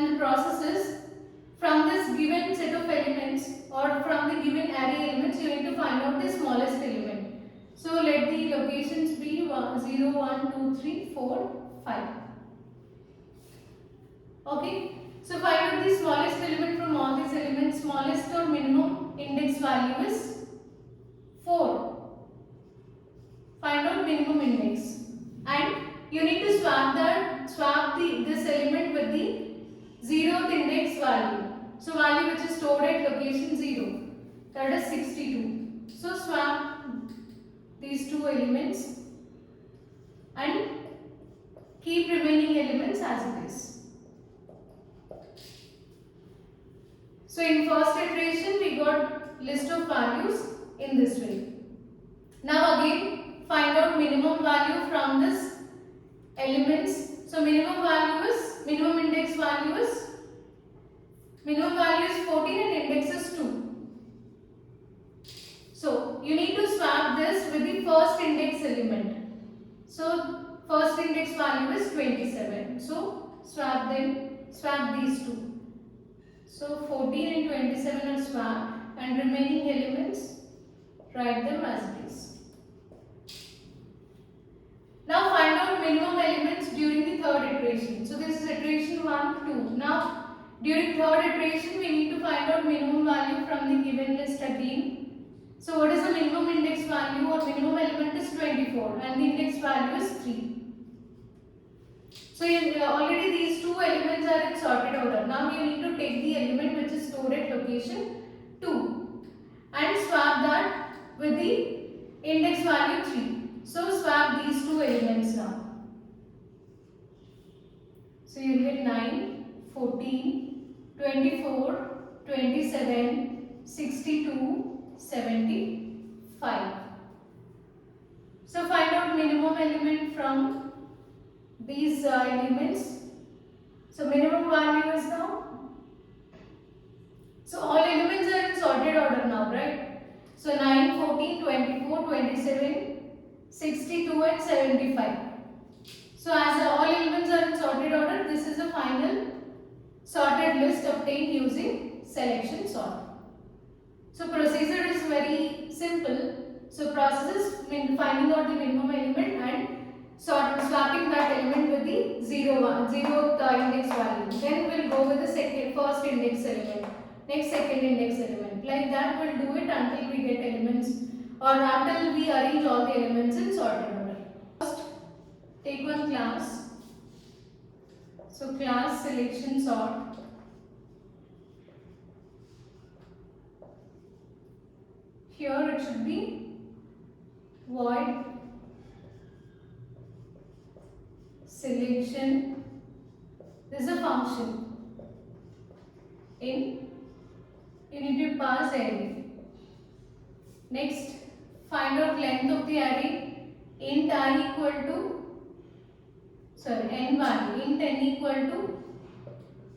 And the process is, from this given set of elements or from the given array elements, you need to find out the smallest element. So let the locations be 0, 1, 2, 3, 4, 5. Okay. So find out the smallest element from all these elements. Smallest or minimum index value is 4. Find out minimum index. And you need to swap this element with the 0th index value. So value which is stored at location 0, that is 62. So swap these two elements and keep remaining elements as it is. So in first iteration we got list of values in this way. Now again find out minimum value from this elements. So minimum index value is 14 and index is 2. So you need to swap this with the first index element. So first index value is 27. So swap these two. So 14 and 27 are swapped and remaining elements write them as it is. Now find out minimum elements during the third iteration. So this is iteration 1, 2. Now during third iteration we need to find out minimum value from the given list again. So what is the minimum index value or minimum element is 24 and the index value is 3. So already these two elements are in sorted order. Now you need to take the element which is stored at location 2 and swap that with the index value 3. So swap these two elements now. So you will get 9, 14, 24, 27, 62, 75. So find out minimum element from these elements. So minimum value is now. So all elements are in sorted order now, right? So 9, 14, 24, 27, 62 and 75. So as all elements are in sorted order, this is the final sorted list obtained using selection sort. So procedure is very simple. So process is finding out the minimum element and swapping that element with the 0th index value. Then we'll go with the first index element, next second index element. Like that we'll do it until we get elements or until we arrange all the elements in sorted order. First, take one class. So class selection sort. Here it should be void selection. This is a function. In you need to pass array. Next, find out length of the array. Int I equal to n value. Int n equal to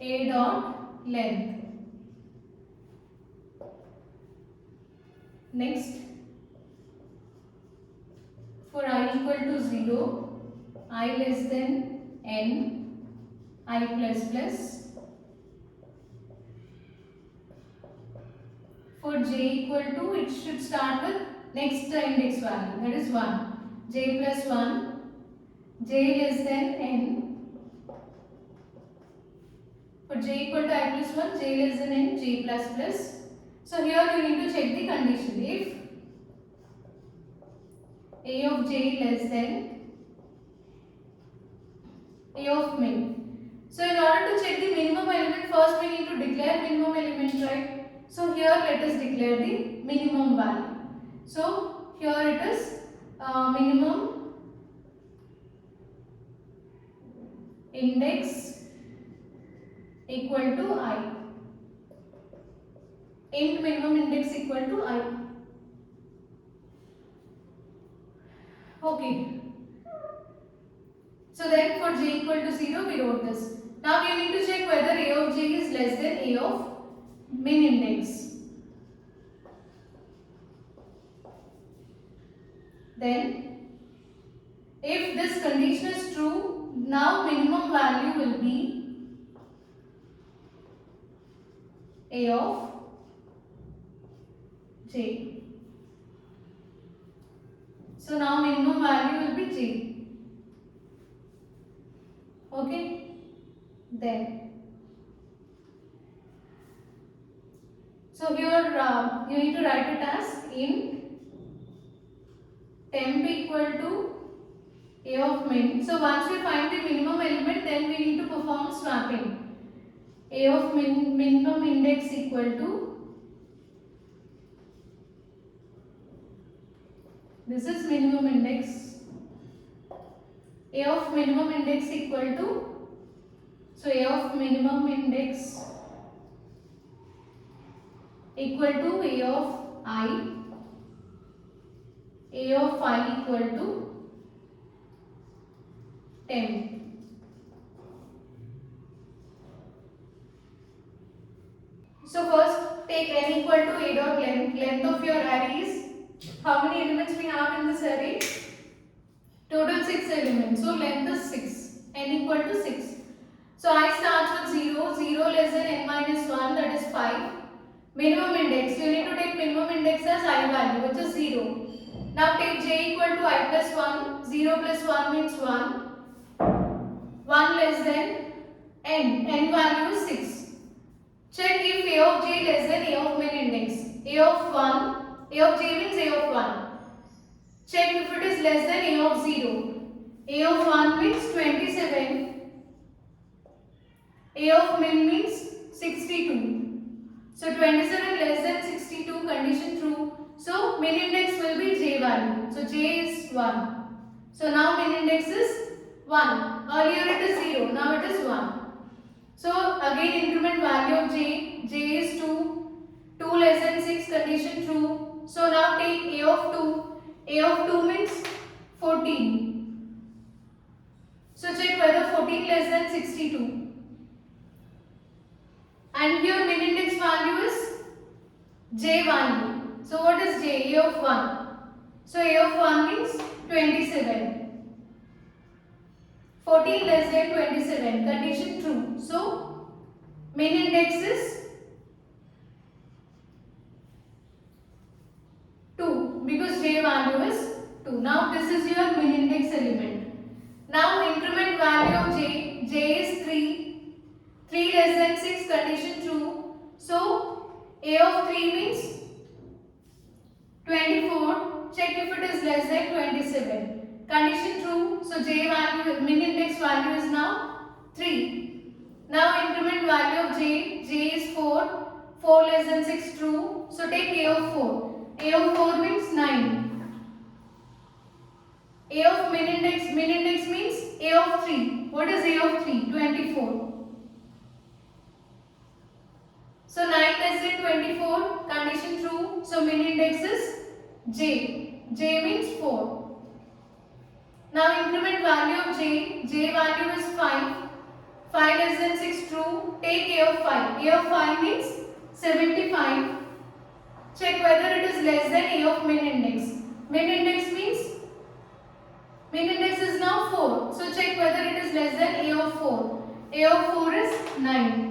a dot length. Next, for I equal to 0, I less than n, I plus plus. For j equal to, it should start with next index value, that is 1. J plus 1, j less than n. For j equal to I plus 1, j less than n, j plus plus. So here you need to check the condition. If a of j less than a of min. So in order to check the minimum element, first we need to declare minimum element, right? So here let us declare the minimum value. So here it is minimum index equal to I. Int minimum index equal to I. Okay. So then for j equal to 0 we wrote this. Now we need to check whether a of j is less than a of min index. Then if this condition is true, now minimum value will be A of j. So now minimum value will be j. Okay. Then. So here you need to write it as int temp equal to A of min. So once we find the minimum element, then we need to perform swapping. A of minimum index equal to, this is minimum index. A of minimum index equal to, so A of minimum index equal to A of I. A of I equal to temp. So first take n equal to A dot length. Length of your array is, how many elements we have in this array? Total 6 elements. So length is 6. N equal to 6. So I starts with 0. 0 less than n minus 1, that is 5. Minimum index. You need to take minimum index as I value, which is 0. Now take j equal to I plus 1. 0 plus 1 means 1. 1 less than n. N value is 6. Check if A of j less than A of min index. A of 1. A of j means A of 1. Check if it is less than A of 0. A of 1 means 27. A of min means 62. So 27 less than 62, condition true. So min index will be j value. So j is 1. So now min index is 1. Earlier it is 0. Now it is 1. So again increment value of j. J is 2. 2 less than 6, condition true. So now take A of 2. A of 2 means 14. So check whether 14 less than 62. And here min index value is j value. So what is j? A of 1. So A of 1 means 27. 14 less than 27. Condition true. So min index is 2 because j value is 2. Now this is your min index element. Now increment value of j. J is 3. 3 less than 6, condition true. So A of 3 means 24. Check if it is less than 27. Condition true. So j value, min index value is now 3. Now increment value of j. J is 4. 4 less than 6, true. So take A of 4. A of 4 means 9. A of min index means A of 3. What is A of 3? 24. So 9 less than 24, condition true. So min index is j. J means 4. Now increment value of j. J value is 5. 5 less than 6, true. Take A of 5. A of 5 means 75. Check whether it is less than A of min index. Min index means, min index is now 4. So check whether it is less than A of 4. A of 4 is 9.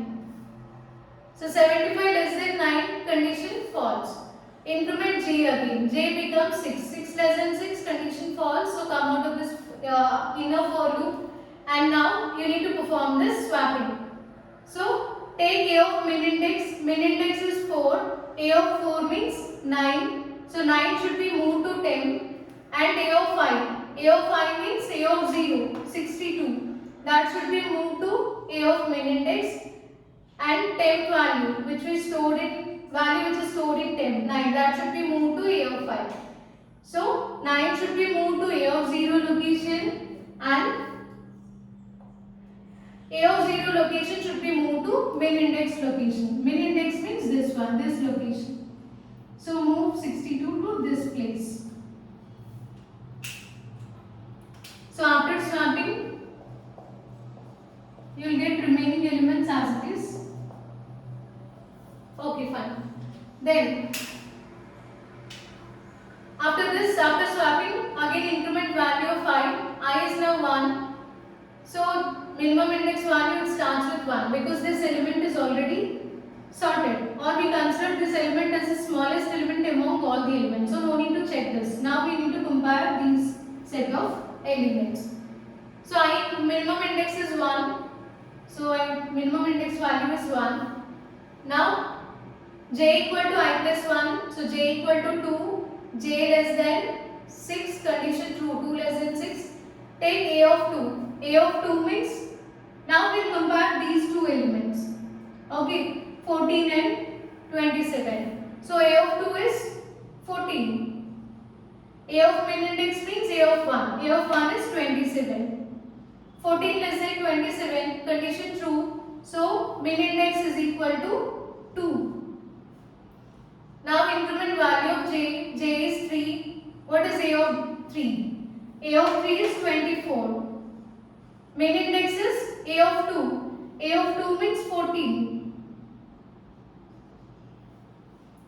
So 75 less than 9, condition false. Increment j again. J becomes 6. 6 less than 6, condition false. So come out of this inner for loop. And now you need to perform this swapping. So take A of min index. Min index is 4. A of 4 means 9. So 9 should be moved to 10. And A of 5. A of 5 means A of 0. 62. That should be moved to A of min index. And temp value which we stored in, value which is stored in temp, 9, that should be moved to A of 5. So 9 should be moved to A of 0 location and A of 0 location should be moved to min index location. Min index means this one, this location. So move 62 to this place. So after swapping, you will get remaining elements as it is. Okay, fine. Then after this, after swapping, again increment value of 5. I is now 1. So minimum index value, it starts with 1 because this element is already sorted. or we consider this element as the smallest element among all the elements. So no need to check this. Now we need to compare these set of elements. So I minimum index is 1. So I minimum index value is 1. Now j equal to I plus 1. So j equal to 2. J less than 6. Condition true. 2 less than 6. Take a of 2. A of 2 means, now we will compare these two elements. Okay, 14 and 27. So a of 2 is 14. A of min index means a of 1. A of 1 is 27. 14 less than 27. Condition true. So min index is equal to 2. Now increment value of j. J is 3. What is a of 3? A of 3 is 24. Min index is a of 2. A of 2 means 14.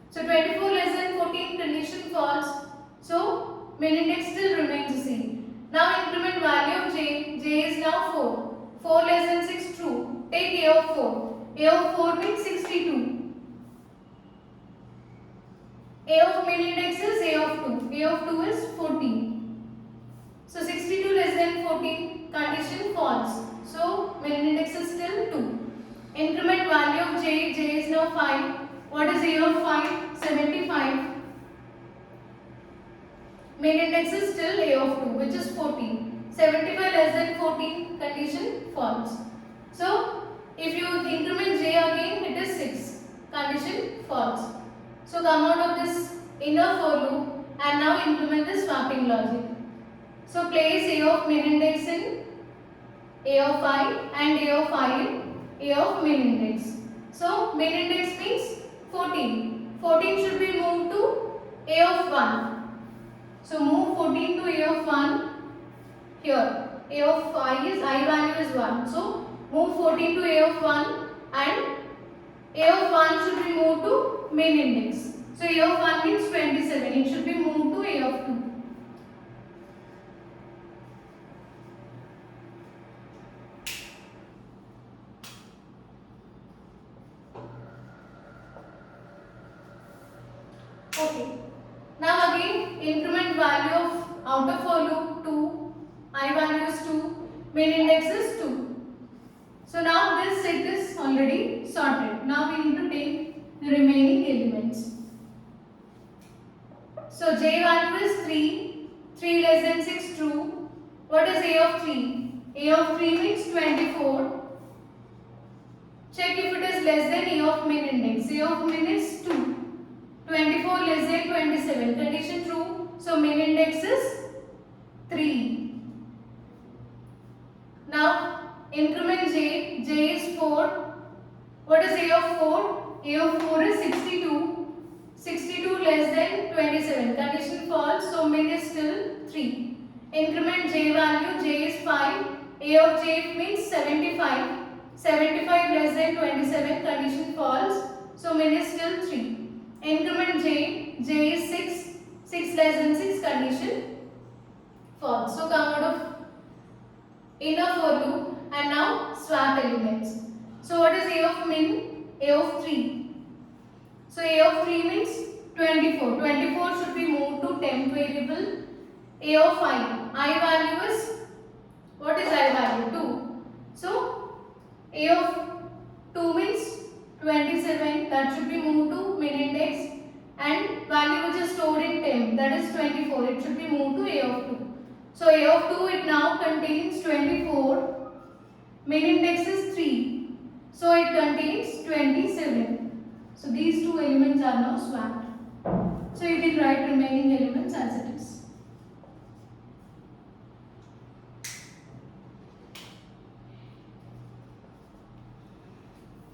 So 24 less than 14, condition false. So min index still remains the same. Now increment value of j. J is now 4. 4 less than 6, true. Take a of 4. A of 4 means 62. A of min index is a of 2. A of 2 is 14. So 62 less than 14, condition false. So min index is still 2. Increment value of j. J is now 5. What is a of 5? 75. Min index is still a of 2, which is 14. 75 less than 14, condition false. So if you increment j again, it is 6. Condition false. So come out of this inner for loop and now implement the swapping logic. So place a of min index in a of I and a of I in a of min index. So min index means 14. 14 should be moved to a of 1. So move 14 to a of 1 here. A of I value is 1. So move 14 to a of 1 and a of 1 should be moved to min index. So a of 1 means 27. It should be moved to a of 2. Okay. Now again increment value of outer for loop 2. I value is 2. Min index is 2. So now this set is already sorted. Now we need to take the remaining elements. So j value is 3. 3 less than 6, true. What is a of 3? A of 3 means 24. Check if it is less than a of min index. A of min is 2. 24 less than 27. Condition true. So min index is 3. Now increment j. J is 4. What is a of 4? A of 4 is 62. 62 less than 27. Condition false. So min is still 3. Increment j value. J is 5. A of j means 75. 75 less than 27. Condition false. So min is still 3. Increment j. J is 6. 6 less than 6. Condition false. So come out of inner for loop and now swap elements. So what is a of min? A of 3. So a of 3 means 24. 24 should be moved to temp variable. A of I value is, what is I value? 2. So a of 2 means 27, that should be moved to min index, and value which is stored in temp, that is 24, it should be moved to a of 2. So a of 2, it now contains 24, min index is 3, so it contains 27. So these two elements are now swapped. So you can write remaining elements as it is.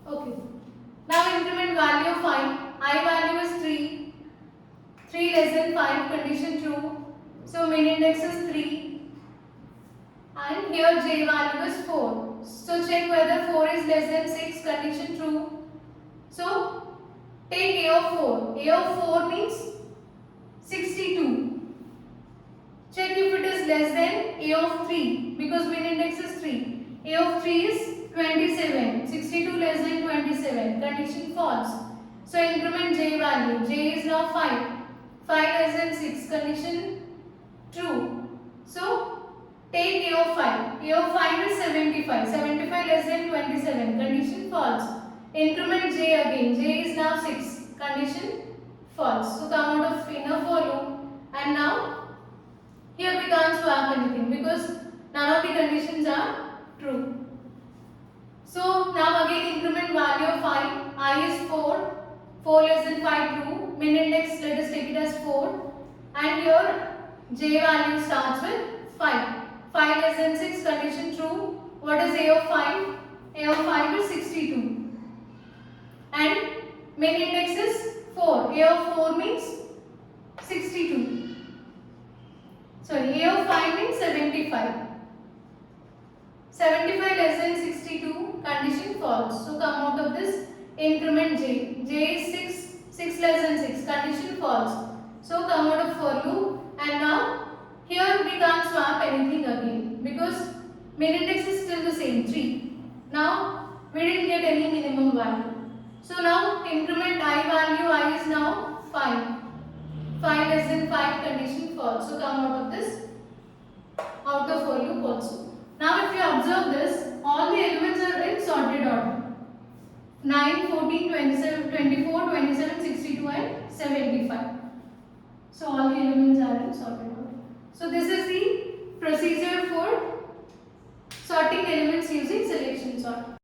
Okay. Now increment value of I value is 3. 3 less than 5, condition true. So min index is 3. And here j value is 4. So check whether 4 is less than 6, condition true. So take a of 4. A of 4 means 62. Check if it is less than a of 3 because min index is 3. A of 3 is 27. 62 less than 27. Condition false. So increment j value. J is now 5. 5 less than 6. Condition true. So take a of 5. A of 5 is 75. 75 less than 27. Condition false. Increment j again. J is now 6. Condition false. So come out of inner for loop. And now here we can't swap anything because none of the conditions are true. So now again increment value of 5. I is 4. 4 less than 5 true. Min index, let us take it as 4. And here j value starts with 5. 5 less than 6, condition true. What is a of 5? A of 5 is 62. And min index is 4. A of 4 means 62. Sorry, a of 5 means 75. 75 less than 62, condition false. So come out of this increment j. J is 6. 6 less than 6, condition false. So come out of for loop. And now here we can't swap anything again because min index is still the same 3. Now we didn't get any minimum value. So now increment I value, I is now 5. 5 less than 5, condition false. So come out of this out of for loop also. Now if you observe this, all the elements are in sorted order. 9, 14, 27, 24, 27, 62 and 75. So all the elements are in sorted order. So this is the procedure for sorting elements using selection sort.